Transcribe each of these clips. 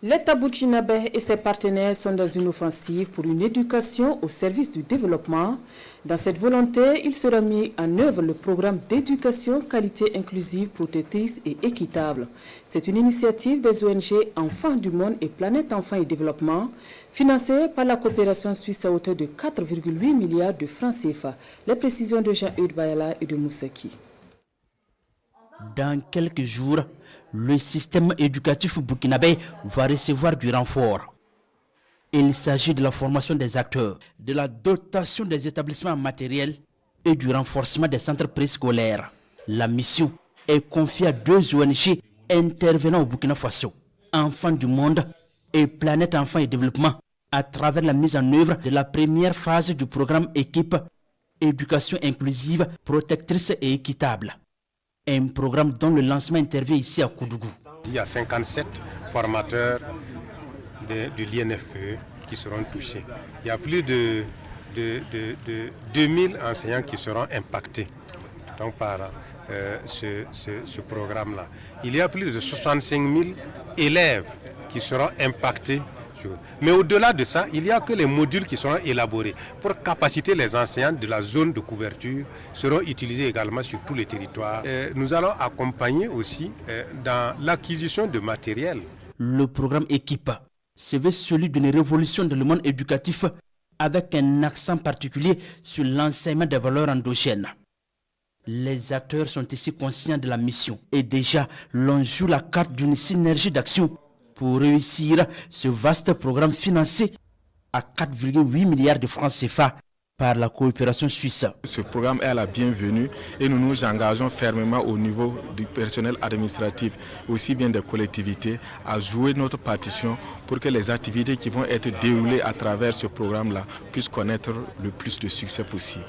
L'État burkinabé et ses partenaires sont dans une offensive pour une éducation au service du développement. Dans cette volonté, il sera mis en œuvre le programme d'éducation qualité inclusive, protectrice et équitable. C'est une initiative des ONG Enfants du Monde et Planète Enfants et Développement, financée par la coopération suisse à hauteur de 4,8 milliards de francs CFA. Les précisions de Jean-Eudes Bayala et de Moussaki. Dans quelques jours, le système éducatif burkinabé va recevoir du renfort. Il s'agit de la formation des acteurs, de la dotation des établissements matériels et du renforcement des centres préscolaires. La mission est confiée à 2 ONG intervenant au Burkina Faso, Enfants du Monde et Planète Enfants et Développement, à travers la mise en œuvre de la première phase du programme Équipe Éducation inclusive, protectrice et équitable. Un programme dont le lancement intervient ici à Koudougou. Il y a 57 formateurs de l'INFPE qui seront touchés. Il y a plus de 2000 enseignants qui seront impactés donc, par ce programme-là. Il y a plus de 65 000 élèves qui seront impactés. Mais au-delà de ça, il n'y a que les modules qui seront élaborés pour capaciter les enseignants de la zone de couverture seront utilisés également sur tous les territoires. Nous allons accompagner aussi dans l'acquisition de matériel. Le programme Équipe se veut celui d'une révolution dans le monde éducatif avec un accent particulier sur l'enseignement des valeurs endogènes. Les acteurs sont ici conscients de la mission et déjà l'on joue la carte d'une synergie d'action pour réussir ce vaste programme financé à 4,8 milliards de francs CFA par la coopération suisse. Ce programme est la bienvenue et nous nous engageons fermement au niveau du personnel administratif, aussi bien des collectivités, à jouer notre partition pour que les activités qui vont être déroulées à travers ce programme-là puissent connaître le plus de succès possible.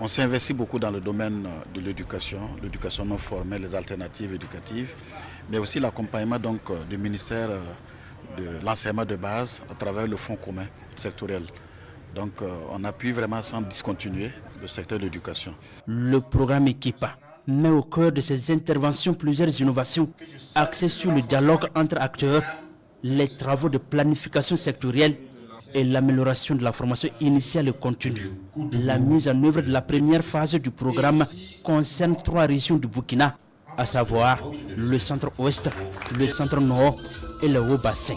On s'investit beaucoup dans le domaine de l'éducation non formelle, les alternatives éducatives, mais aussi l'accompagnement du ministère de l'enseignement de base à travers le fonds commun sectoriel. Donc on appuie vraiment sans discontinuer le secteur de l'éducation. Le programme Équipa met au cœur de ses interventions plusieurs innovations axées sur le dialogue entre acteurs, les travaux de planification sectorielle et l'amélioration de la formation initiale et continue. La mise en œuvre de la première phase du programme concerne 3 régions du Burkina, à savoir le centre-ouest, le centre-nord et le Haut-Bassin.